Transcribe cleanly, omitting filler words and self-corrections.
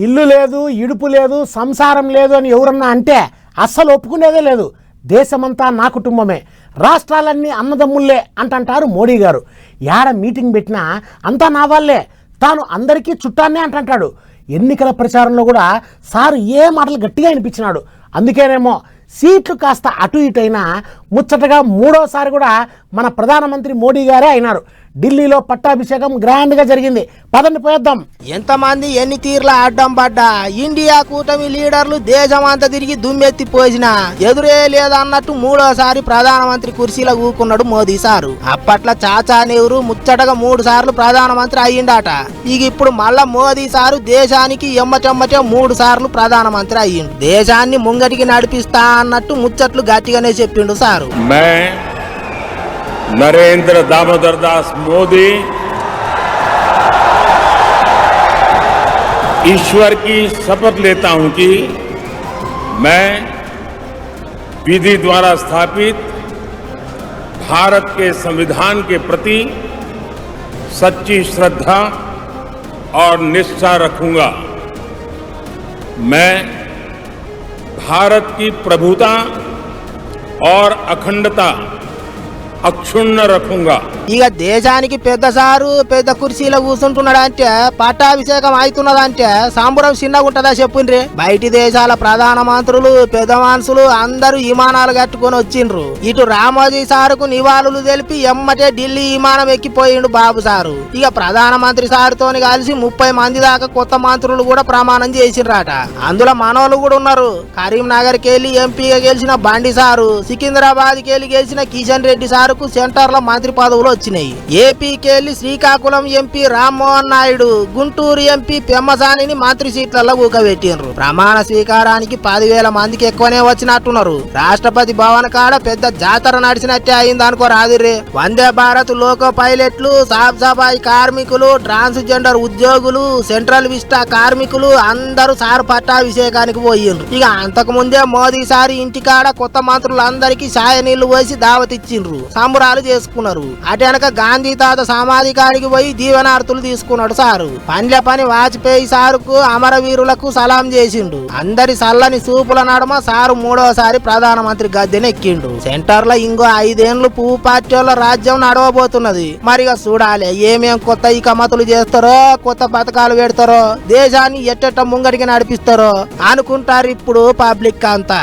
ఇల్లు లేదు, ఇడుపు లేదు, సంసారం లేదు అని ఎవరన్నా అంటే అస్సలు ఒప్పుకునేదే లేదు. దేశమంతా నా కుటుంబమే, రాష్ట్రాలన్నీ అన్నదమ్ముళ్ళే అంటారు మోడీ గారు. ఏడ మీటింగ్ పెట్టినా అంతా నా వాళ్ళే, తాను అందరికీ చుట్టాన్నే అంటాడు. ఎన్నికల ప్రచారంలో కూడా సారు ఏ మాటలు గట్టిగా వినిపించినాడు. అందుకేనేమో సీట్లు కాస్త అటు ఇటు అయినా ముచ్చటగా మూడోసారి కూడా మన ప్రధానమంత్రి మోడీ గారే అయినారు. ఢిల్లీలో పట్టాభిషేకం గ్రాండ్గా జరిగింది. పదండి పోయేద్దాం. ఎంతమంది ఎన్ని తీర్ల అడ్డం పడ్డా ఇండియా కూటమి లీడర్లు దేశమంతా తిరిగి దుమ్మెత్తి పోసిన ఎదురే లేదన్నట్టు మూడోసారి ప్రధానమంత్రి కుర్చీలో కూకున్నాడు మోదీ సారు. అప్పట్లో చాచా నెహ్రూ ముచ్చటగా 3 సార్లు ప్రధానమంత్రి అయ్యిండట. ఇక ఇప్పుడు మళ్ళా మోదీ సారు దేశానికి ఎమ్మటెమ్మటే 3 సార్లు ప్రధానమంత్రి అయ్యిండు. దేశాన్ని ముంగటికి నడిపిస్తా అన్నట్టు ముచ్చట్లు గట్టిగానే చెప్పిండు సారు. नरेंद्र दामोदर दास मोदी ईश्वर की शपथ लेता हूं कि मैं विधि द्वारा स्थापित भारत के संविधान के प्रति सच्ची श्रद्धा और निष्ठा रखूंगा। मैं भारत की प्रभुता और अखंडता అక్షుణ్ణ రఖుంగా. ఇక దేశానికి పెద్ద సారు పెద్ద కుర్చీలో కూర్చుంటున్నాడంటే పట్టాభిషేకం అవుతున్నదంటే సంబరం చిన్నగా ఉంటుందా చెప్పుండ్రి. బయటి దేశాల ప్రధాన మంత్రులు పెద్ద మనుషులు అందరూ విమానాలు కట్టుకొని వచ్చిండ్రు. ఇటు రామోజీ సారుకు నివాళులు తెలిపి ఎమ్మటే ఢిల్లీ విమానం ఎక్కిపోయిండు బాబు సారు. ఇక ప్రధానమంత్రి సారుతోని కలిసి 30 మంది దాకా కొత్త మంత్రులు కూడా ప్రమాణం చేసిండ్రట. అందులో మనోళ్ళు కూడా ఉన్నారు. కరీంనగర్ కెళ్ళి ఎంపీగా గెలిచిన బండి సారు, సికింద్రాబాద్ కెళ్ళి గెలిచిన కిషన్ రెడ్డి సారు సెంటర్ లో మంత్రి పదవులు వచ్చినాయి. ఏపీకి వెళ్లి శ్రీకాకుళం ఎంపీ రామ్మోహన్ నాయుడు, గుంటూరు ఎంపీ పెమ్మసానిని మంత్రి సీట్లలో ఊకబెట్టిండ్రు. ప్రమాణ స్వీకారానికి 10,000 మందికి ఎక్కువనే వచ్చినట్టున్నారు. రాష్ట్రపతి భవన్ కాడ పెద్ద జాతర నడిచినట్టే అయింది అనుకో రాదురే. వందే భారత్ లోకో పైలట్లు, సాఫ్ సఫాయి కార్మికులు, ట్రాన్స్జెండర్ ఉద్యోగులు, సెంట్రల్ విస్టా కార్మికులు అందరూ సారు పట్టాభిషేకానికి పోయిండ్రు. ఇక అంతకు ముందే మోదీ సారి ఇంటికాడ కొత్త మంత్రులందరికీ సాయ నీళ్లు పోసి దావతిచ్చిండ్రు. సంబరాలు చేసుకున్నారు. అటెనక గాంధీ తాత సమాధి కాడికి పోయి దీవెనార్తులు తీసుకున్నాడు సారు. పండ్ల పని వాజ్పేయి సారుకు అమరవీరులకు సలాం చేసిండు. అందరి సల్లని సూపుల నడుమ సారు 3వసారి ప్రధానమంత్రి గద్దెని ఎక్కిండు. సెంటర్ లో ఇంకో 5 ఏళ్లు పువ్వు పార్టీల రాజ్యం నడవబోతున్నది. మరిగా చూడాలి ఏమేం కొత్త ఇకమతులు చేస్తారో, కొత్త పథకాలు పెడతారో, దేశాన్ని ఎట్టెట్ట ముంగడికి నడిపిస్తారో అనుకుంటారు ఇప్పుడు పబ్లిక్ అంతా.